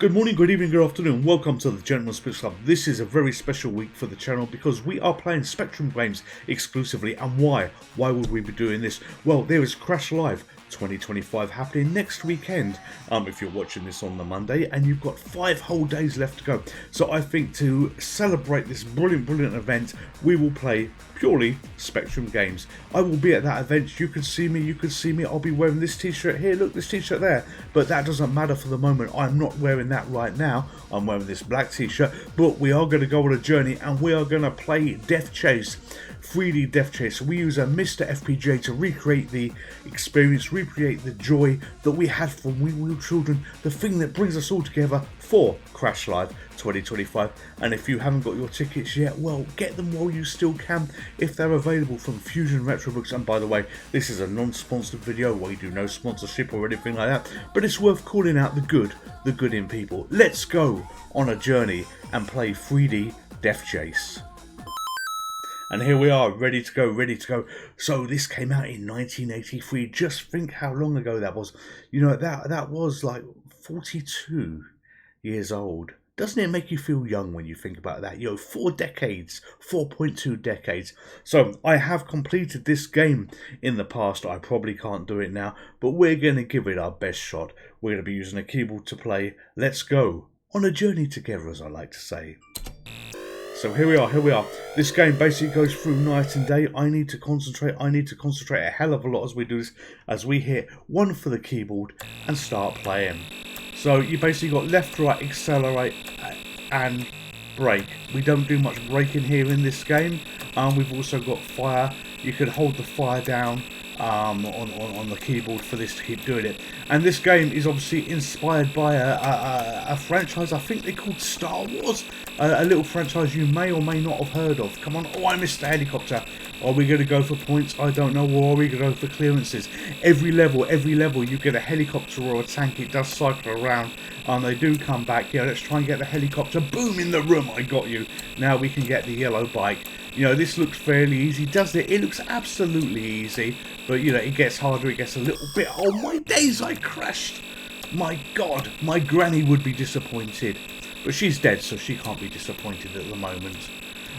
Good morning, good evening, good afternoon. Welcome to the Gentleman's Pitch Club. This is a very special week for the channel because we are playing Spectrum games exclusively. And why? Why would we be doing this? Well, there is Crash Live 2025 happening next weekend, if you're watching this on the Monday, and you've got 5 whole days left to go. So I think to celebrate this brilliant event, we will play purely Spectrum games. I will be at that event. You can see me, I'll be wearing this t-shirt here, look, this t-shirt there, but that doesn't matter for the moment. I'm not wearing that right now. I'm wearing this black t-shirt, but we are going to go on a journey and we are going to play Deathchase, 3D Deathchase. We use a MiSTer FPGA to recreate the experience, recreate the joy that we had from when we were children, the thing that brings us all together for Crash Live 2025. And if you haven't got your tickets yet, well, get them while you still can if they're available from Fusion Retro Books. And by the way, this is a non-sponsored video. We do no sponsorship or anything like that, but it's worth calling out the good in people. Let's go on a journey and play 3D Deathchase. And here we are, ready to go. So this came out in 1983. Just think how long ago that was. You know, that was like 42 years old. Doesn't it make you feel young when you think about that? You know, 4 decades, 4.2 decades. So I have completed this game in the past. I probably can't do it now, but we're going to give it our best shot. We're going to be using a keyboard to play. Let's go on a journey together, as I like to say. So here we are. This game basically goes through night and day. I need to concentrate a hell of a lot as we do this, as we hit 1 for the keyboard and start playing. So you basically got left, right, accelerate and brake. We don't do much braking here in this game. We've also got fire. You could hold the fire down on the keyboard for this to keep doing it. And this game is obviously inspired by a franchise, I think they're called Star Wars, a little franchise you may or may not have heard of. Come on, oh, I missed the helicopter. Are we going to go for points? I don't know. Or are we going to go for clearances? Every level you get a helicopter or a tank. It does cycle around and they do come back. Yeah, let's try and get the helicopter. Boom, in the room, I got you. Now we can get the yellow bike. You know, this looks fairly easy, doesn't it? It looks absolutely easy, but you know, it gets harder, it gets a little bit... Oh my days, I crashed! My God, my granny would be disappointed. But she's dead, so she can't be disappointed at the moment.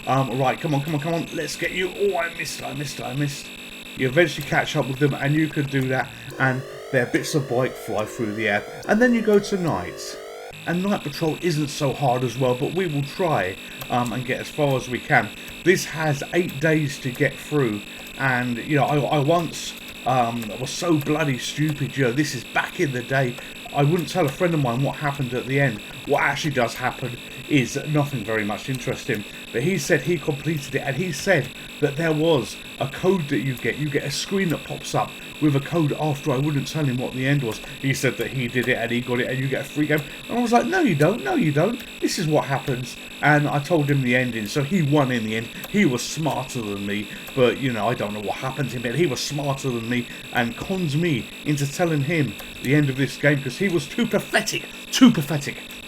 Right, come on, let's get you... Oh, I missed. You eventually catch up with them, and you could do that, and their bits of bike fly through the air. And then you go to night. And Night Patrol isn't so hard as well, but we will try and get as far as we can. This has 8 days to get through, and you know, I once was so bloody stupid. You know, this is back in the day. I wouldn't tell a friend of mine what happened at the end. What actually does happen is nothing very much interesting. But he said he completed it, and he said that there was a code that you get a screen that pops up with a code after I wouldn't tell him what the end was. He said that he did it and he got it and you get a free game. And I was like, no you don't. This is what happens. And I told him the ending, so he won in the end. He was smarter than me, but you know, I don't know what happened to him, but he was smarter than me and conned me into telling him the end of this game because he was too pathetic,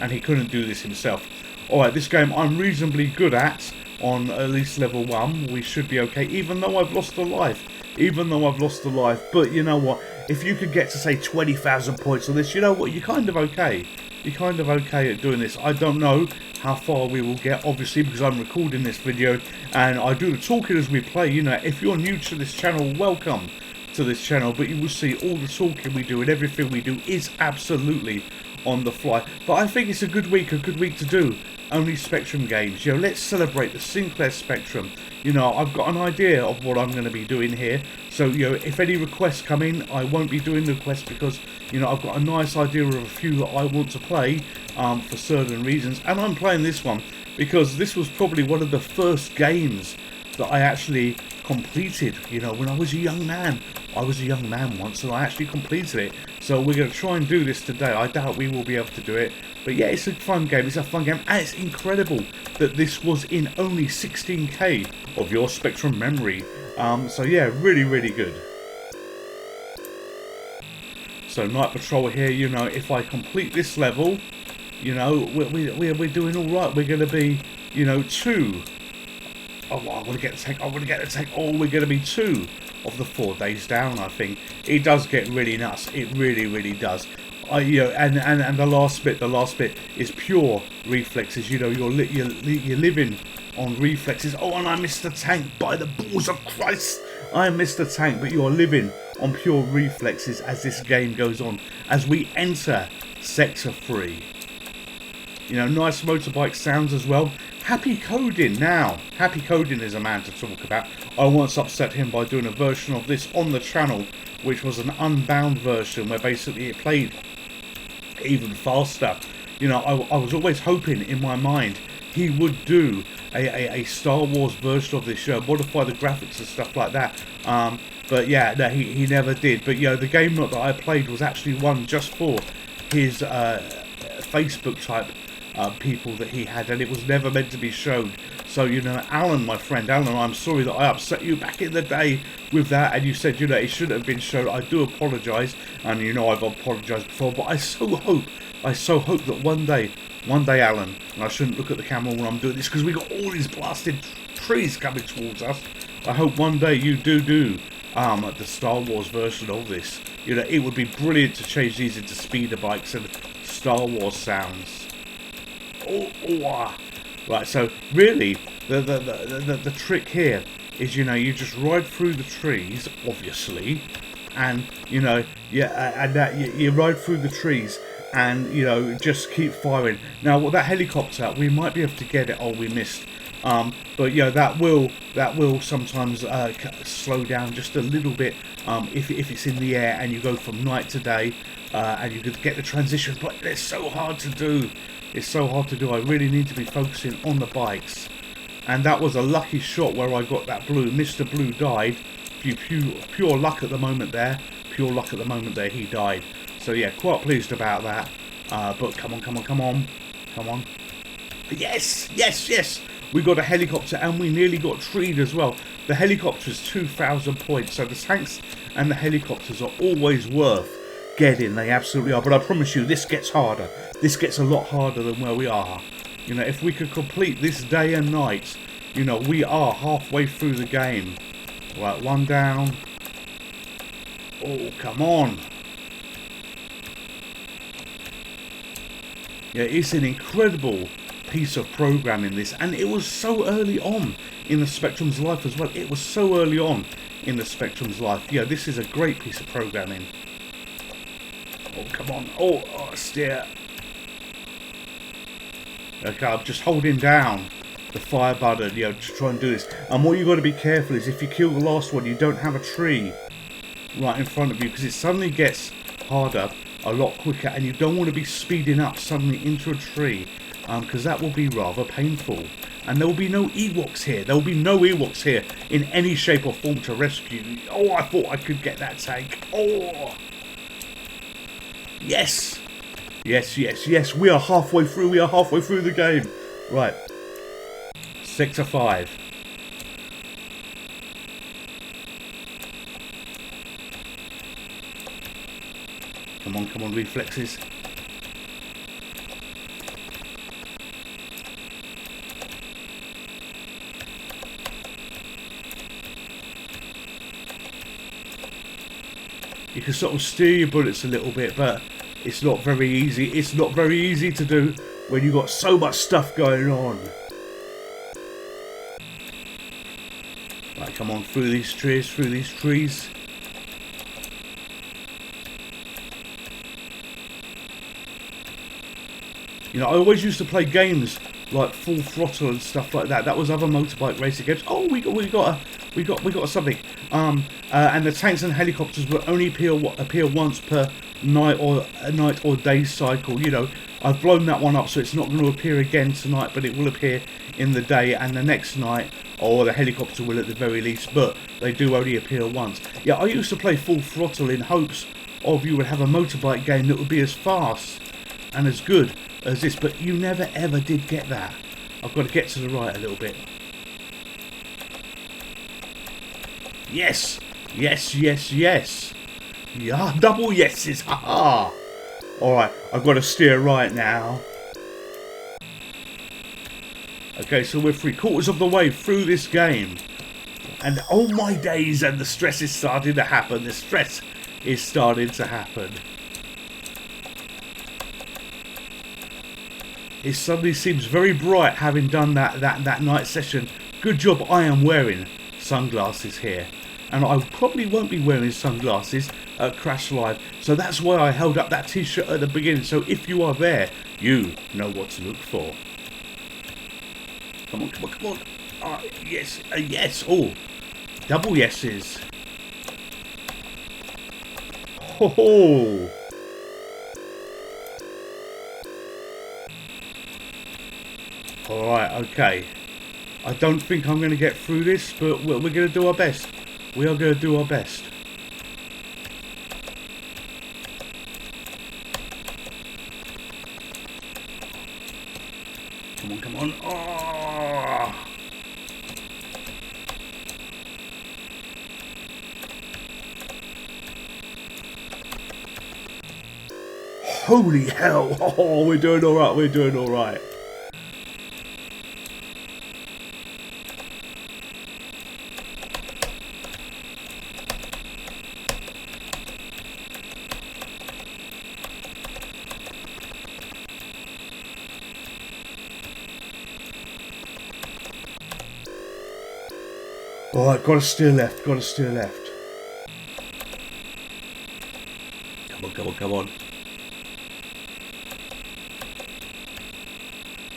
and he couldn't do this himself. Alright, this game I'm reasonably good at least level 1. We should be okay, even though I've lost a life. But you know what? If you could get to, say, 20,000 points on this, you know what? You're kind of okay. At doing this. I don't know how far we will get, obviously, because I'm recording this video and I do the talking as we play. You know, if you're new to this channel, welcome to this channel. But you will see all the talking we do and everything we do is absolutely on the fly. But I think it's a good week to do only Spectrum games. You know, let's celebrate the Sinclair Spectrum. You know, I've got an idea of what I'm going to be doing here. So, you know, if any requests come in, I won't be doing the requests because, you know, I've got a nice idea of a few that I want to play for certain reasons. And I'm playing this one because this was probably one of the first games that I actually completed. You know, when I was a young man. I was a young man once and I actually completed it. So we're going to try and do this today. I doubt we will be able to do it. But yeah, it's a fun game. And it's incredible that this was in only 16K of your Spectrum memory. So yeah, really good. So Night Patrol here, you know, if I complete this level, you know, we're doing all right. We're going to be, you know, 2. Oh, I want to get the tank. Oh, we're going to be 2 of the 4 days down, I think. It does get really nuts. It really does. and the last bit is pure reflexes. You know, you're living on reflexes. Oh, and I missed the tank, by the balls of Christ, I missed the tank. But you're living on pure reflexes as this game goes on, as we enter Sector 3. You know, nice motorbike sounds as well. Happy Coding now. Happy Coding is a man to talk about. I once upset him by doing a version of this on the channel, which was an unbound version where basically it played even faster. You know, I was always hoping in my mind he would do a Star Wars version of this show, modify the graphics and stuff like that. But yeah, no, he never did. But you know, the game that I played was actually one just for his Facebook type people that he had, and it was never meant to be shown. So, you know, Alan, my friend Alan, I'm sorry that I upset you back in the day with that, and you said, you know, it shouldn't have been shown. I do apologise, and you know I've apologised before, but I so hope that one day, Alan, and I shouldn't look at the camera when I'm doing this because we got all these blasted trees coming towards us. I hope one day you do the Star Wars version of this. You know, it would be brilliant to change these into speeder bikes and Star Wars sounds. Right, so really the trick here is, you know, you just ride through the trees, obviously, and you know, you ride through the trees and, you know, just keep firing. Now, well, that helicopter, we might be able to get it. Oh, we missed. But yeah, that will sometimes slow down just a little bit if it's in the air and you go from night to day, and you could get the transition. But it's so hard to do. It's so hard to do. I really need to be focusing on the bikes. And that was a lucky shot where I got that blue. MiSTer Blue died. Pure luck at the moment there. Pure luck at the moment there. He died. So yeah, quite pleased about that. But come on. Yes. We got a helicopter and we nearly got treed as well. The helicopter is 2,000 points. So the tanks and the helicopters are always worth getting. They absolutely are. But I promise you, this gets harder. This gets a lot harder than where we are. You know, if we could complete this day and night, you know, we are halfway through the game. Right, one down. Oh, come on. Yeah, it's an incredible piece of programming, this. And it was so early on in the Spectrum's life as well. It was so early on in the Spectrum's life. Yeah, this is a great piece of programming. Oh, come on. Oh, steer. Okay, I'm just holding down the fire button, you know, to try and do this. And what you've got to be careful is if you kill the last one, you don't have a tree right in front of you, because it suddenly gets harder a lot quicker, and you don't want to be speeding up suddenly into a tree, because that will be rather painful. And there will be no Ewoks here. There will be no Ewoks here in any shape or form to rescue. Oh, I thought I could get that tank. Oh, yes. Yes. We are halfway through. We are halfway through the game. Right. Sector 5. Come on, reflexes. You can sort of steer your bullets a little bit, but it's not very easy. It's not very easy to do when you've got so much stuff going on. Right, come on, through these trees. You know, I always used to play games like Full Throttle and stuff like that. That was other motorbike racing games. Oh, we got something. And the tanks and helicopters will only appear once per night or day cycle. You know, I've blown that one up, so it's not going to appear again tonight, but it will appear in the day and the next night, or the helicopter will at the very least, but they do only appear once. Yeah, I used to play Full Throttle in hopes of you would have a motorbike game that would be as fast and as good as this, but you never ever did get that. I've got to get to the right a little bit. Yes. Yeah, double yeses. Haha. Alright, I've got to steer right now. Okay, so we're 3/4 of the way through this game. And oh my days, and the stress is starting to happen. The stress is starting to happen. It suddenly seems very bright having done that night session. Good job I am wearing sunglasses here. And I probably won't be wearing sunglasses at Crash Live. So that's why I held up that t-shirt at the beginning. So if you are there, you know what to look for. Come on, come on, come on. Yes, yes. Oh, double yeses. Ho ho. Alright, okay. I don't think I'm going to get through this, but we're going to do our best. We are going to do our best. Come on, come on. Oh. Holy hell. Oh, we're doing alright, we're doing alright. Alright, gotta steer left, gotta steer left. Come on, come on, come on.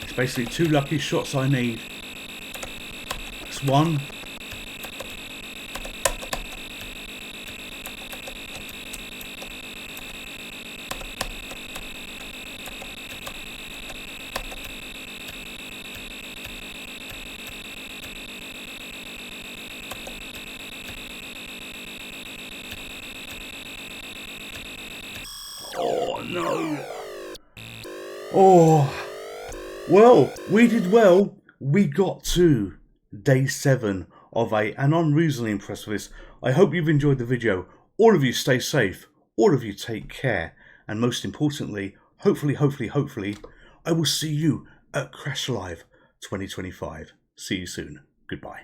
It's basically 2 lucky shots I need. That's 1. Oh no. Oh. Well, we did well. We got to day 7 of 8 and I'm reasonably impressed with this. I hope you've enjoyed the video. All of you stay safe. All of you take care. And most importantly, hopefully, I will see you at Crash Live 2025. See you soon. Goodbye.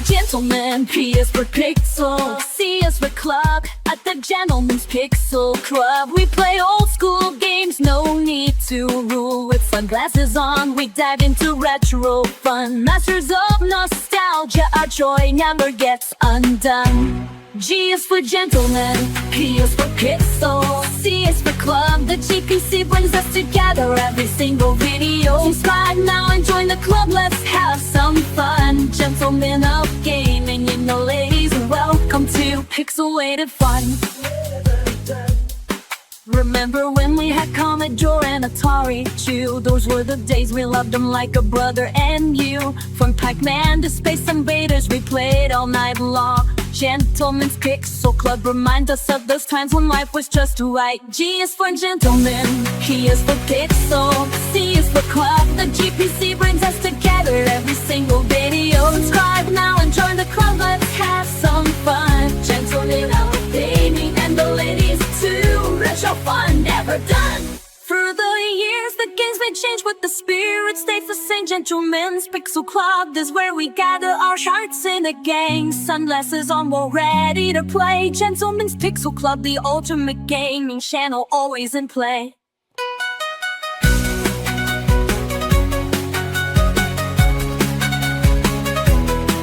Gentlemen, P is for Pixel, C is for Club. At the Gentleman's Pixel Club, we play old school games, no need to rule. With sunglasses on, we dive into retro fun. Masters of nostalgia, our joy never gets undone. G is for Gentlemen, P is for Pixel, C is for Club. The GPC brings us together every single video. Subscribe now and join the club, let's have some fun. Gentlemen of gaming, you know ladies, welcome to Pixelated Fun. Remember when we had Commodore and Atari too? Those were the days, we loved them like a brother and you. From Pac-Man to Space Invaders, we played all night long. Gentlemen's Pixel Club reminds us of those times when life was just right. G is for Gentlemen, P is for Pixel, C is for Club. The GPC brings us together every single video. Subscribe now and join the club, let's have some fun. Gentlemen of gaming and the ladies too, retro fun never done. Through the years, the games may change, but the spirit stays the same. Gentlemen's Pixel Club is where we gather our hearts in a gang. Sunglasses on, we're ready to play. Gentlemen's Pixel Club, the ultimate gaming channel, always in play.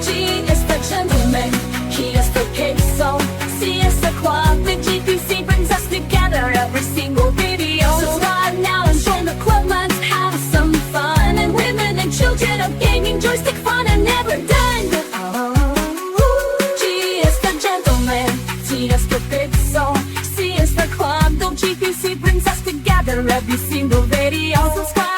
G is for Gentlemen, P is for Pixel, C is the Club. The GPC brings us together every single video. Subscribe now and join the club, let's have some fun. And women and children of gaming, joystick fun are never done. G is for Gentlemen, T is for Pixel, C is for Club. The GPC brings us together every single video. Subscribe